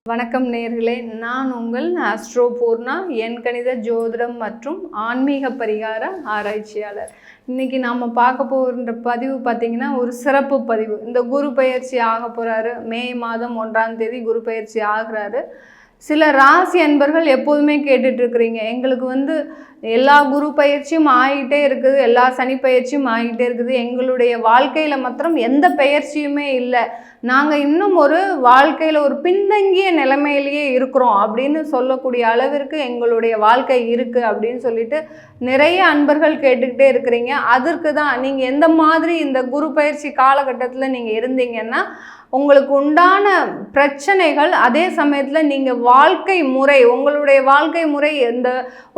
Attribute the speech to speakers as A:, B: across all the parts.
A: வணக்கம் நேயர்களே, நான் உங்கள் ஆஸ்ட்ரோ பூர்ணா, எண்கணித ஜோதிடம் மற்றும் ஆன்மீக பரிகார ஆராய்ச்சியாளர். இன்னைக்கு நாம் பார்க்க போகிற பதிவு பார்த்திங்கன்னா ஒரு சிறப்பு பதிவு. இந்த குரு பயிற்சி ஆக போகிறாரு. மே மாதம் 1ஆம் தேதி குரு பயிற்சி ஆகிறாரு. சில ராசி அன்பர்கள் எப்போதுமே கேட்டுட்ருக்குறீங்க, எங்களுக்கு எல்லா குரு பயிற்சியும் ஆகிட்டே இருக்குது, எல்லா சனி பயிற்சியும் ஆகிட்டே இருக்குது, எங்களுடைய வாழ்க்கையில் மாத்திரம் எந்த பயிற்சியுமே இல்லை, நாங்கள் இன்னும் ஒரு வாழ்க்கையில் ஒரு பின்தங்கிய நிலைமையிலேயே இருக்கிறோம் அப்படின்னு சொல்லக்கூடிய அளவிற்கு எங்களுடைய வாழ்க்கை இருக்குது அப்படின்னு சொல்லிட்டு நிறைய அன்பர்கள் கேட்டுக்கிட்டே இருக்கிறீங்க. அதற்கு தான் நீங்கள் எந்த மாதிரி இந்த குரு பயிற்சி காலகட்டத்தில் நீங்கள் இருந்தீங்கன்னா உங்களுக்கு உண்டான பிரச்சனைகள், அதே சமயத்தில் நீங்கள் வாழ்க்கை முறை, உங்களுடைய வாழ்க்கை முறை எந்த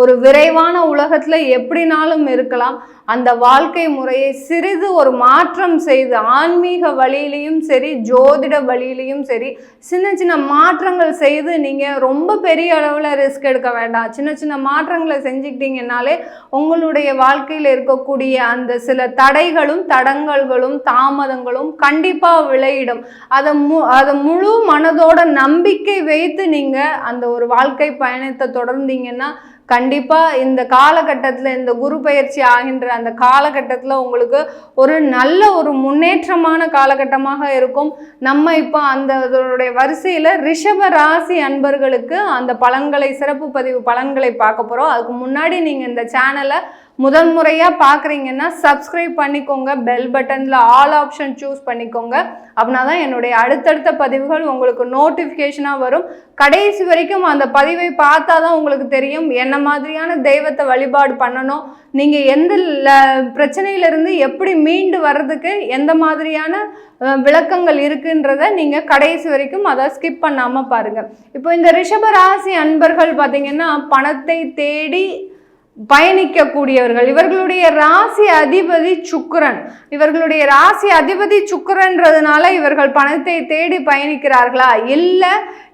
A: ஒரு விரைவான உலகத்தில் எப்படினாலும் இருக்கலாம், அந்த வாழ்க்கை முறையை சிறிது ஒரு மாற்றம் செய்து ஆன்மீக வழியிலையும் சரி ஜோதிட வழியிலையும் சரி சின்ன சின்ன மாற்றங்கள் செய்து நீங்கள் ரொம்ப பெரிய அளவில் ரிஸ்க் எடுக்க வேண்டாம். சின்ன சின்ன மாற்றங்களை செஞ்சுக்கிட்டீங்கன்னாலே உங்களுடைய வாழ்க்கையில் இருக்கக்கூடிய அந்த சில தடைகளும் தடங்கல்களும் தாமதங்களும் கண்டிப்பாக விளையிடும். அதை முழு மனதோட நம்பிக்கை வைத்து நீங்கள் அந்த ஒரு வாழ்க்கை பயணத்தை தொடர்ந்தீங்கன்னா கண்டிப்பாக இந்த காலகட்டத்தில், இந்த குரு பயிற்சி ஆகின்ற அந்த காலகட்டத்தில் உங்களுக்கு ஒரு நல்ல ஒரு முன்னேற்றமான காலகட்டமாக இருக்கும். நம்ம இப்போ அதனுடைய வரிசையில் ரிஷப ராசி அன்பர்களுக்கு அந்த பலன்களை, சிறப்பு பதிவு பலன்களை பார்க்க போகிறோம். அதுக்கு முன்னாடி நீங்கள் இந்த சேனலை முதல் முறையாக பார்க்குறீங்கன்னா சப்ஸ்கிரைப் பண்ணிக்கோங்க, பெல் பட்டனில் ஆல் ஆப்ஷன் சூஸ் பண்ணிக்கோங்க. அப்படின்னா தான் என்னுடைய அடுத்தடுத்த பதிவுகள் உங்களுக்கு நோட்டிஃபிகேஷனாக வரும். கடைசி வரைக்கும் அந்த பதிவை பார்த்தா தான் உங்களுக்கு தெரியும் என்ன மாதிரியான தெய்வத்தை வழிபாடு பண்ணணும், நீங்கள் எந்த பிரச்சனையிலிருந்து எப்படி மீண்டு வர்றதுக்கு எந்த மாதிரியான விளக்கங்கள் இருக்குன்றத நீங்கள் கடைசி வரைக்கும் அதை ஸ்கிப் பண்ணாமல் பாருங்கள். இப்போ இந்த ரிஷபராசி அன்பர்கள் பார்த்தீங்கன்னா பணத்தை தேடி பயணிக்கக்கூடியவர்கள். இவர்களுடைய ராசி அதிபதி சுக்கிரன். இவர்களுடைய ராசி அதிபதி சுக்கிரன்றதுனால இவர்கள் பணத்தை தேடி பயணிக்கிறார்களா, இல்லை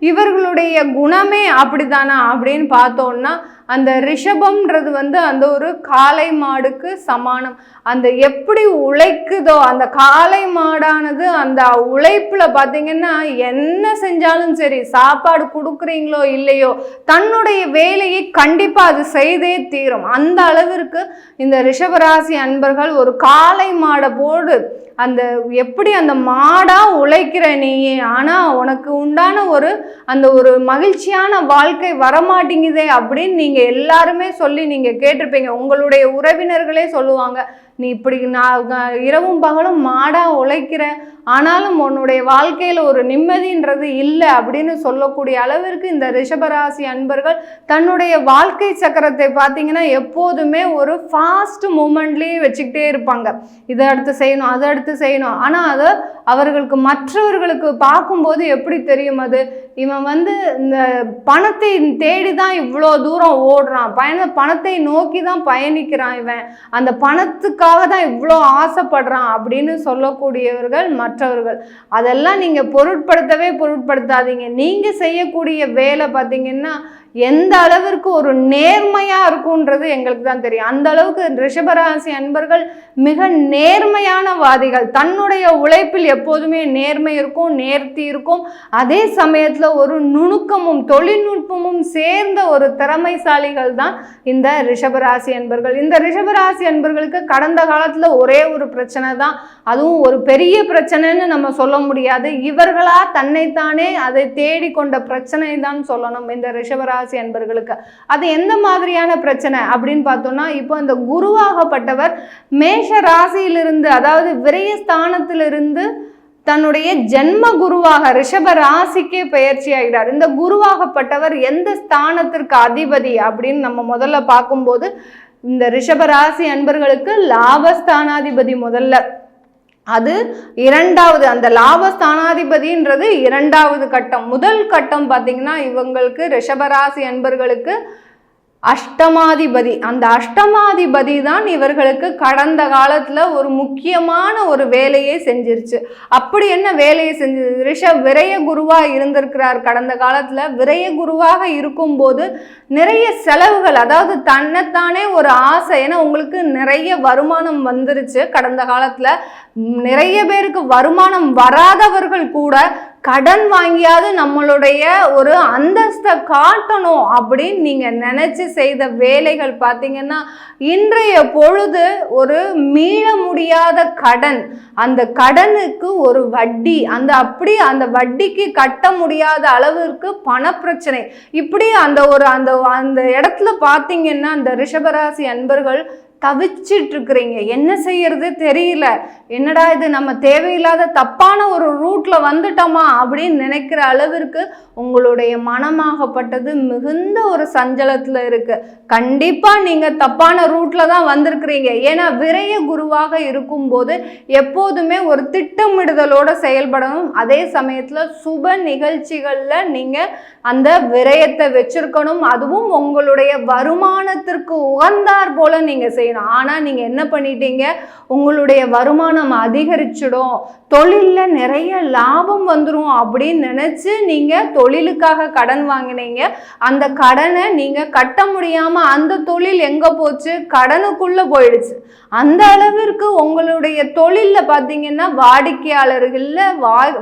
A: இவர்களுடைய குணமே அப்படித்தானா அப்படின்னு பார்த்தோம்னா அந்த ரிஷபம்ன்றது அந்த ஒரு காளை மாடுக்கு சமானம். அந்த எப்படி உழைக்குதோ அந்த காளை மாடானது அந்த உழைப்பில் பார்த்தீங்கன்னா என்ன செஞ்சாலும் சரி, சாப்பாடு கொடுக்குறீங்களோ இல்லையோ தன்னுடைய வேலையை கண்டிப்பாக அது செய்தே தீரும். அந்த அளவிற்கு இந்த ரிஷபராசி அன்பர்கள் ஒரு காளை மாடை போடு அந்த எப்படி அந்த மாடா உழைக்கிற நீயே, ஆனால் உனக்கு உண்டான அந்த ஒரு மகிழ்ச்சியான வாழ்க்கை வரமாட்டேங்குதே அப்படின்னு நீங்கள் எல்லாருமே சொல்லி நீங்கள் கேட்டிருப்பீங்க. உங்களுடைய உறவினர்களே சொல்லுவாங்க, நீ இப்படி நான் இரவும் பகலும் மாடா உழைக்கிற, ஆனாலும் உன்னுடைய வாழ்க்கையில் ஒரு நிம்மதின்றது இல்லை அப்படின்னு சொல்லக்கூடிய அளவிற்கு இந்த ரிஷபராசி அன்பர்கள் தன்னுடைய வாழ்க்கை சக்கரத்தை பார்த்தீங்கன்னா எப்போதுமே ஒரு ஃபாஸ்ட் மூமெண்ட்லேயே வச்சுக்கிட்டே இருப்பாங்க. இதை அடுத்து செய்யணும், அதை அடுத்து செய்யணும். ஆனால் அதை அவர்களுக்கு மற்றவர்களுக்கு பார்க்கும்போது எப்படி தெரியும், அது இவன் இந்த பணத்தை தேடி தான் இவ்வளோ தூரம் ஓடுறான், பணத்தை நோக்கி தான் பயணிக்கிறான், இவன் அந்த பணத்துக்காக தான் இவ்வளோ ஆசைப்படுறான் அப்படின்னு சொல்லக்கூடியவர்கள் மற்றவர்கள். அதெல்லாம் நீங்கள் பொருட்படுத்தாதீங்க. நீங்கள் செய்யக்கூடிய வேலை பார்த்தீங்கன்னா எந்த அளவிற்கு ஒரு நேர்மையாக இருக்கும்ன்றது எங்களுக்கு தான் தெரியும். அந்த அளவுக்கு ரிஷபராசி அன்பர்கள் மிக நேர்மையான வாதிகள். தன்னுடைய உழைப்பில் எப்போதுமே நேர்மை இருக்கும், நேர்த்தி இருக்கும். அதே சமயத்தில் ஒரு நுணுக்கமும் தொழில்நுட்பமும் சேர்ந்த ஒரு திறமைசாலிகள் தான் இந்த ரிஷபராசி அன்பர்கள். இந்த ரிஷபராசி அன்பர்களுக்கு கடந்த காலத்தில் ஒரே ஒரு பிரச்சனை தான், அதுவும் ஒரு பெரிய பிரச்சனைன்னு நம்ம சொல்ல முடியாது, இவர்களா தன்னைத்தானே அதை தேடிக்கொண்ட பிரச்சனை தான் சொல்லணும் இந்த ரிஷபராசி அன்பர்களுக்கு. அது எந்த மாதிரியான பிரச்சனை அப்படின்னு பார்த்தோம்னா, இப்போ இந்த குருவாகப்பட்டவர் மேஷ ராசியிலிருந்து, அதாவது விரயஸ்தானத்திலிருந்து தன்னுடைய ஜென்ம குருவாக ரிஷப ராசிக்கே பயிற்சி ஆகிறார். இந்த குருவாகப்பட்டவர் எந்த ஸ்தானத்திற்கு அதிபதி அப்படின்னு நம்ம முதல்ல பார்க்கும்போது இந்த ரிஷபராசி அன்பர்களுக்கு லாபஸ்தானாதிபதி முதல்ல, அது இரண்டாவது, அந்த லாபஸ்தானாதிபதின்றது இரண்டாவது கட்டம். முதல் கட்டம் பார்த்தீங்கன்னா இவங்களுக்கு ரிஷபராசி அன்பர்களுக்கு அஷ்டமாதிபதி. அந்த அஷ்டமாதிபதி தான் இவர்களுக்கு கடந்த காலத்தில் ஒரு முக்கியமான ஒரு வேலையை செஞ்சிருச்சு. அப்படி என்ன வேலையை செஞ்சது? விரய குருவாக இருந்திருக்கிறார். கடந்த காலத்தில் விரய குருவாக இருக்கும்போது நிறைய செலவுகள், அதாவது தன்னைத்தானே ஒரு ஆசை, ஏன்னா உங்களுக்கு நிறைய வருமானம் வந்துருச்சு. கடந்த காலத்தில் நிறைய பேருக்கு வருமானம் வராதவர்கள் கூட கடன் வாங்கியாவது நம்மளுடைய ஒரு அந்தஸ்தை காட்டணும் அப்படின்னு நீங்கள் நினச்சி செய்த வேலைகள் பார்த்தீங்கன்னா இன்றைய பொழுது ஒரு மீள முடியாத கடன், அந்த கடனுக்கு ஒரு வட்டி, அந்த வட்டிக்கு கட்ட முடியாத அளவிற்கு பணப்பிரச்சனை, இப்படி அந்த இடத்துல பார்த்தீங்கன்னா அந்த ரிஷபராசி அன்பர்கள் தவிச்சிட்டு இருக்கிறீங்க. என்ன செய்யறது தெரியல, என்னடா இது நம்ம தேவையில்லாத தப்பான ஒரு ரூட்ல வந்துட்டோமா அப்படின்னு நினைக்கிற அளவிற்கு உங்களுடைய மனமாகப்பட்டது மிகுந்த ஒரு சஞ்சலத்துல இருக்கு. கண்டிப்பா நீங்க தப்பான ரூட்ல தான் வந்திருக்கிறீங்க. ஏன்னா விரய குருவாக இருக்கும்போது எப்போதுமே ஒரு திட்டமிடுதலோட செயல்படணும். அதே சமயத்துல சுப நிகழ்ச்சிகள்ல நீங்க அந்த விரயத்தை வச்சிருக்கணும். அதுவும் உங்களுடைய வருமானத்திற்கு உகந்தார் போல நீங்க செய்யணும். ஆனா நீங்க என்ன பண்ணிட்டீங்க, உங்களுடைய வருமானம் அதிகரிச்சிடும், தொழில்ல நிறைய லாபம் வந்துடும் அப்படின்னு நினைச்சு நீங்க தொழிலுக்காக கடன் வாங்கினீங்க. அந்த கடனை நீங்க கட்ட முடியாம அந்த தொழில் எங்க போச்சு, கடனுக்குள்ள போயிடுச்சு. அந்த அளவிற்கு உங்களுடைய தொழில்ல பாத்தீங்கன்னா வாடிக்கையாளர்கள் இல்ல,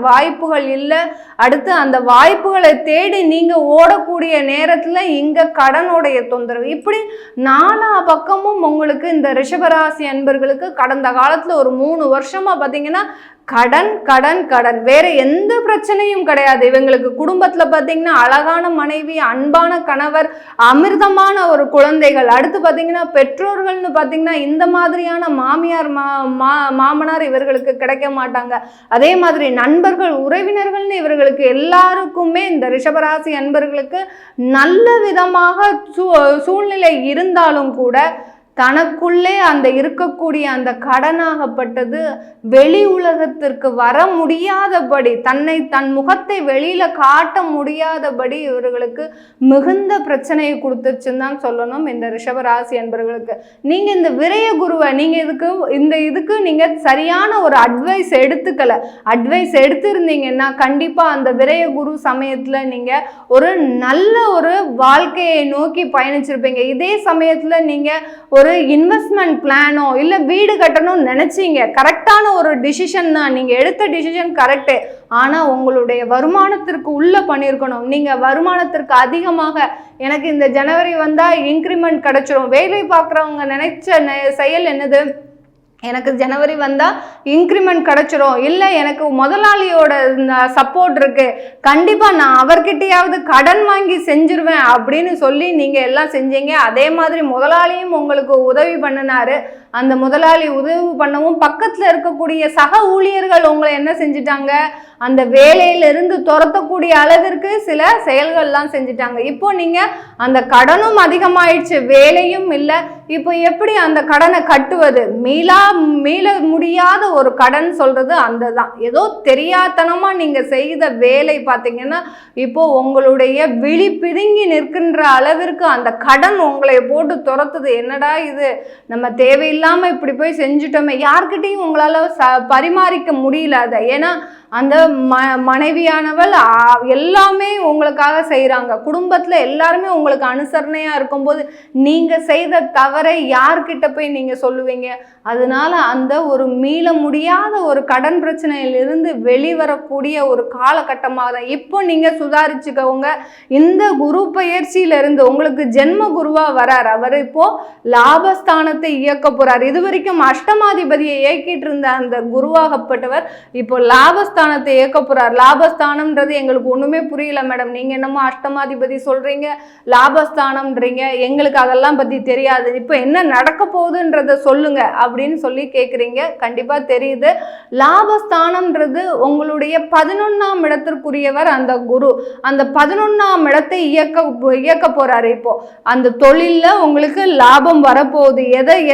A: வாய்ப்புகள் இல்லை. அடுத்து அந்த வாய்ப்புகளை தேடி நீங்க ஓடக்கூடிய நேரத்துல இங்க கடனுடைய தொந்தரவு, இப்படி நாலா பக்கமும் உங்களுக்கு இந்த ரிஷபராசி அன்பர்களுக்கு கடந்த காலத்துல ஒரு 3 வருஷமா பாத்தீங்கன்னா கடன் கடன் கடன், வேற எந்த பிரச்சனையும் கிடையாது. இவங்களுக்கு குடும்பத்துல பாத்தீங்கன்னா அழகான மனைவி, அன்பான கணவர், அமிர்தமான ஒரு குழந்தைகள். அடுத்து பாத்தீங்கன்னா பெற்றோர்கள்னு பாத்தீங்கன்னா இந்த மாதிரியான மாமியார் மாமனார் இவர்களுக்கு கிடைக்க மாட்டாங்க. அதே மாதிரி நண்பர்கள், உறவினர்கள்னு இவர்களுக்கு எல்லாருக்குமே இந்த ரிஷபராசி அன்பர்களுக்கு நல்ல விதமாக சூழ்நிலை இருந்தாலும் கூட தனக்குள்ளே அந்த இருக்கக்கூடிய அந்த கடனாகப்பட்டது வெளி உலகத்திற்கு வர முடியாதபடி, தன் முகத்தை வெளியில காட்ட முடியாதபடி இவர்களுக்கு மிகுந்த பிரச்சனையை கொடுத்துருச்சுன்னு தான் சொல்லணும் இந்த ரிஷபராசி அன்பர்களுக்கு. நீங்க இந்த விரய குருவை நீங்க இதுக்கு நீங்க சரியான ஒரு அட்வைஸ் எடுத்துக்கல. அட்வைஸ் எடுத்திருந்தீங்கன்னா கண்டிப்பா அந்த விரய குரு சமயத்துல நீங்க ஒரு நல்ல ஒரு வாழ்க்கையை நோக்கி பயணிச்சிருப்பீங்க. இதே சமயத்துல நீங்க ஒரு இன்வெஸ்ட்மெண்ட் பிளானோ இல்ல வீடு கட்டணும்னு நினைச்சீங்க, கரெக்டான ஒரு டிசிஷன் தான், நீங்க எடுத்த டிசிஷன் கரெக்டு. ஆனா உங்களுடைய வருமானத்திற்கு உள்ள பண்ணியிருக்கணும். நீங்க வருமானத்திற்கு அதிகமாக எனக்கு இந்த ஜனவரி வந்தா இன்க்ரிமெண்ட் கிடைச்சிரும், வேலை பார்க்குறவங்க நினைச்ச செயல் என்னது, எனக்கு ஜனவரி வந்தால் இன்க்ரிமெண்ட் கிடச்சிரும், இல்லை எனக்கு முதலாளியோட சப்போர்ட் இருக்குது, கண்டிப்பாக நான் அவர்கிட்டையாவது கடன் வாங்கி செஞ்சிருவேன் அப்படின்னு சொல்லி நீங்கள் எல்லாம் செஞ்சீங்க. அதே மாதிரி முதலாளியும் உங்களுக்கு உதவி பண்ணினாரு. அந்த முதலாளி உதவி பண்ணவும் பக்கத்தில் இருக்கக்கூடிய சக ஊழியர்கள் உங்களை என்ன செஞ்சிட்டாங்க, அந்த வேலையிலிருந்து துரத்தக்கூடிய அளவிற்கு சில செயல்கள்லாம் செஞ்சிட்டாங்க. இப்போ நீங்கள் அந்த கடனும் அதிகமாயிடுச்சு, வேலையும் இல்லை. இப்போ எப்படி அந்த கடனை கட்டுவது, மீள முடியாத ஒரு கடன் சொல்றது அந்த தான். ஏதோ தெரியாதனமா நீங்க செய்த வேலை பார்த்தீங்கன்னா இப்போ உங்களுடைய விழி பிதுங்கி நிற்கின்ற அளவிற்கு அந்த கடன் உங்களை போட்டு துரத்துது. என்னடா இது, நம்ம தேவையில்லாம இப்படி போய் செஞ்சுட்டோமே, யார்கிட்டையும் உங்களால பரிமாறிக்க முடியல அதை. ஏன்னா அந்த மனைவியானவள் எல்லாமே உங்களுக்காக செய்கிறாங்க, குடும்பத்தில் எல்லாருமே உங்களுக்கு அனுசரணையாக இருக்கும்போது நீங்கள் செய்த தவறை யார்கிட்ட போய் நீங்கள் சொல்லுவீங்க? அதனால அந்த ஒரு மீள முடியாத ஒரு கடன் பிரச்சனையிலிருந்து வெளிவரக்கூடிய ஒரு காலகட்டமாக தான் இப்போ நீங்கள் சுதாரிச்சுக்கோங்க. இந்த குரு பயிற்சியிலிருந்து உங்களுக்கு ஜென்ம குருவாக வரார். அவர் இப்போ லாபஸ்தானத்தை இயக்க போகிறார். இது வரைக்கும் அஷ்டமாதிபதியை இயக்கிட்டு இருந்த அந்த குருவாகப்பட்டவர் இப்போ லாபஸ்தானத்தை இயக்க போறார். லாபஸ்தானம்ன்றது எங்களுக்கு ஒண்ணுமே புரியல மேடம், நீங்க என்னமோ அஷ்டமாதிபதி சொல்றீங்க, லாபஸ்தானம்ன்றீங்க, எங்களுக்கு அதெல்லாம் பத்தி தெரியாது, இப்போ என்ன நடக்க போகுதுன்றத சொல்லுங்க அப்படின்னு சொல்லி கேட்குறீங்க. கண்டிப்பா தெரியுது. லாபஸ்தானம்ன்றது உங்களுடைய 11ஆம் இடத்திற்குரியவர் அந்த குரு. அந்த 11ஆம் இடத்தை இயக்க போறாரு. இப்போ அந்த தொழில்ல உங்களுக்கு லாபம் வரப்போகுது.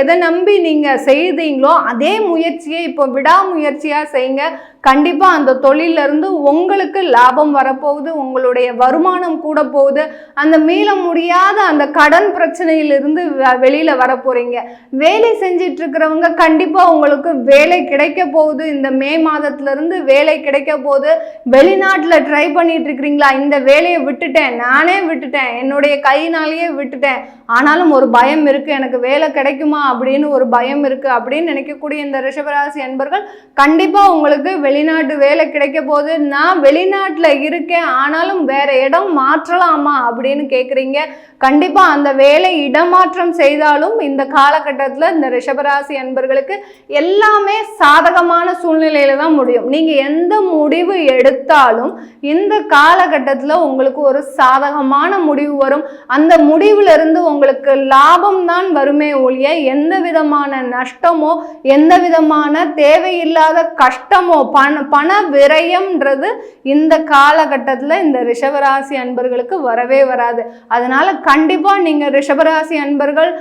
A: எதை நம்பி நீங்க செய்தீங்களோ அதே முயற்சியை இப்போ விடாமுயற்சியா செய்யுங்க. கண்டிப்பா அந்த தொழில இருந்து உங்களுக்கு லாபம் வரப்போகுது, உங்களுடைய வருமானம் கூட போகுது. அந்த மீள முடியாத அந்த கடன் பிரச்சனையிலிருந்து வெளியில வர போறீங்க. வேலை செஞ்சிட்டு இருக்கிறவங்க கண்டிப்பா உங்களுக்கு வேலை கிடைக்க போகுது. இந்த மே மாதத்துல இருந்து வேலை கிடைக்க போகுது. வெளிநாட்டுல ட்ரை பண்ணிட்டு இருக்கிறீங்களா, இந்த வேலையை விட்டுட்டேன், நானே விட்டுட்டேன், என்னுடைய கையினாலேயே விட்டுட்டேன், ஆனாலும் ஒரு பயம் இருக்கு, எனக்கு வேலை கிடைக்குமா அப்படின்னு ஒரு பயம் இருக்கு அப்படின்னு நினைக்கக்கூடிய இந்த ரிஷபராசி அன்பர்கள் கண்டிப்பா உங்களுக்கு வெளிநாட்டு வேலை கிடைக்க போது, நான் வெளிநாட்டில் இருக்கேன் ஆனாலும் வேற இடம் மாற்றலாமா அப்படின்னு கேட்குறீங்க. கண்டிப்பாக அந்த வேலை இடமாற்றம் செய்தாலும் இந்த காலகட்டத்தில் இந்த ரிஷபராசி அன்பர்களுக்கு எல்லாமே சாதகமான சூழ்நிலையில தான் முடியும். நீங்கள் எந்த முடிவு எடுத்தாலும் இந்த காலகட்டத்தில் உங்களுக்கு ஒரு சாதகமான முடிவு வரும். அந்த முடிவுல இருந்து உங்களுக்கு லாபம் தான் வருமே ஒழிய எந்த விதமான நஷ்டமோ எந்த விதமான தேவையில்லாத கஷ்டமோ பண விரயம்ன்றது இந்த காலகட்டத்தில் இந்த ரிஷபராசி அன்பர்களுக்கு வரவே வராது. அதனால கண்டிப்பா நீங்க ரிஷபராசி அன்பர்கள்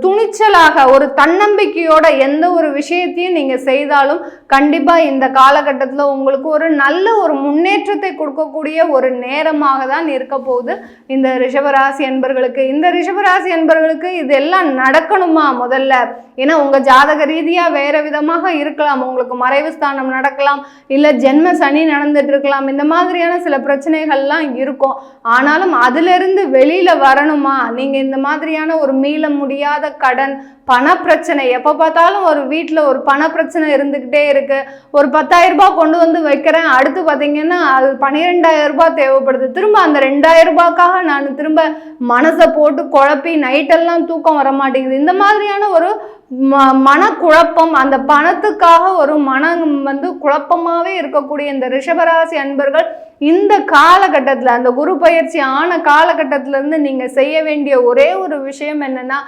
A: துணிச்சலாக ஒரு தன்னம்பிக்கையோட எந்த ஒரு விஷயத்தையும் நீங்க செய்தாலும் கண்டிப்பா இந்த காலகட்டத்தில் உங்களுக்கு ஒரு நல்ல ஒரு முன்னேற்றத்தை கொடுக்கக்கூடிய ஒரு நேரமாக தான் இருக்க போகுது இந்த ரிஷபராசி அன்பர்களுக்கு. இந்த ரிஷபராசி அன்பர்களுக்கு இதெல்லாம் நடக்கணுமா முதல்ல? ஏன்னா உங்க ஜாதக ரீதியா வேற விதமாக இருக்கலாம். உங்களுக்கு மறைவு ஸ்தானம் நடக்கலாம், இல்ல ஜென்ம சனி நடந்துட்டு இருக்கலாம். இந்த மாதிரியான சில பிரச்சனைகள்லாம் இருக்கும். ஆனாலும் அதுல இருந்து வெளியில வரணுமா? நீங்க இந்த மாதிரியான ஒரு மீள முடியாத கடன், பண பிரச்சனை, எப்ப பார்த்தாலும் ஒரு வீட்டுல ஒரு பண பிரச்சனை இருந்துகிட்டே இருக்கு. ஒரு 10,000 ரூபாய் கொண்டு வந்து வைக்கிறேன், அடுத்து பாத்தீங்கன்னா அது 12,000 ரூபாய் தேவைப்படுது. திரும்ப அந்த 2,000 ரூபாய்க்காக நான் திரும்ப மனசை போட்டு குழப்பி நைட்டெல்லாம் தூக்கம் வர மாட்டேங்குது. இந்த மாதிரியான ஒரு மனக்குழப்பம், அந்த பணத்துக்காக ஒரு மனம் குழப்பமாவே இருக்கக்கூடிய இந்த ரிஷபராசி அன்பர்கள் இந்த காலகட்டத்தில், அந்த குரு பயிற்சி ஆன காலகட்டத்தில இருந்து நீங்க செய்ய வேண்டிய ஒரே ஒரு விஷயம் என்னன்னா,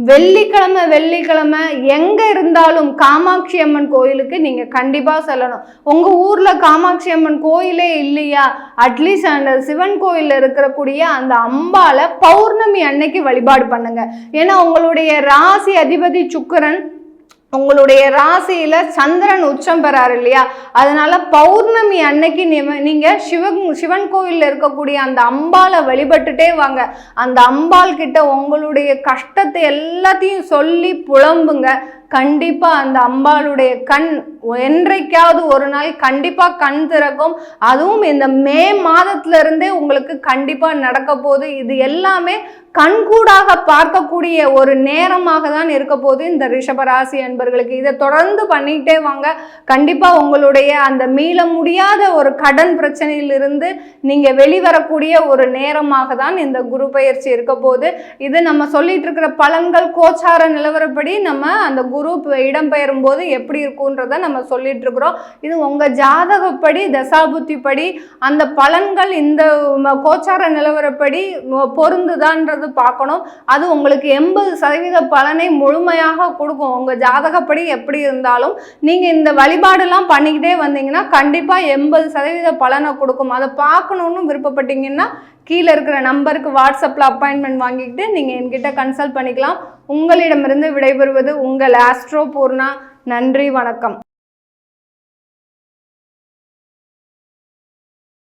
A: வெள்ளிக்கிழமை எங்க இருந்தாலும் காமாட்சி அம்மன் கோயிலுக்கு நீங்க கண்டிப்பா செல்லணும். உங்க ஊர்ல காமாட்சி அம்மன் கோயிலே இல்லையா, அட்லீஸ்ட் அந்த சிவன் கோயில்ல இருக்கக்கூடிய அந்த அம்பால பௌர்ணமி அன்னைக்கு வழிபாடு பண்ணுங்க. ஏன்னா உங்களுடைய ராசி அதிபதி சுக்கிரன் உங்களுடைய ராசியில சந்திரன் உச்சம் பெறாரு இல்லையா, அதனால பௌர்ணமி அன்னைக்கு நீங்க சிவன் கோயில்ல இருக்கக்கூடிய அந்த அம்பாலை வழிபட்டுட்டே வாங்க. அந்த அம்பாள் கிட்ட உங்களுடைய கஷ்டத்தை எல்லாத்தையும் சொல்லி புலம்புங்க. கண்டிப்பா அந்த அம்பாளுடைய கண் என்றைக்காவது ஒரு நாள் கண்டிப்பா கண் திறக்கும். அதுவும் இந்த மே மாதத்துல இருந்தே உங்களுக்கு கண்டிப்பா நடக்க போகுது. இது எல்லாமே கண்கூடாக பார்க்கக்கூடிய ஒரு நேரமாக தான் இருக்க போது இந்த ரிஷபராசி அன்பர்களுக்கு. இதை தொடர்ந்து பண்ணிக்கிட்டே வாங்க. கண்டிப்பா உங்களுடைய அந்த மீள முடியாத ஒரு கடன் பிரச்சனையிலிருந்து நீங்க வெளிவரக்கூடிய ஒரு நேரமாக தான் இந்த குரு பயிற்சி இருக்க போது. இது நம்ம சொல்லிட்டு இருக்கிற பலன்கள் கோச்சார நிலவரப்படி நம்ம அந்த குரு இடம்பெயரும் போது எப்படி இருக்குன்றத நம்ம சொல்லிட்டு இருக்கிறோம். இது உங்க ஜாதகப்படி தசாபுத்தி படி அந்த பலன்கள் இந்த கோச்சார நிலவரப்படி பொருந்துதான்றது பார்க்கணும். அது உங்களுக்கு 80% பலனை முழுமையாக கொடுக்கும். உங்க ஜாதகப்படி எப்படி இருந்தாலும் நீங்க இந்த வழிபாடெல்லாம் பண்ணிக்கிட்டே வந்தீங்கன்னா கண்டிப்பா 80% பலனை கொடுக்கும். அதை பார்க்கணும்னு விருப்பப்பட்டீங்கன்னா கீழே இருக்கிற நம்பருக்கு வாட்ஸ்அப்பில் அப்பாயின்மெண்ட் வாங்கிக்கிட்டு நீங்கள் என்கிட்ட கன்சல்ட் பண்ணிக்கலாம். உங்களிடமிருந்து விடைபெறுவது உங்கள் ஆஸ்ட்ரோ பூர்ணா. நன்றி, வணக்கம்.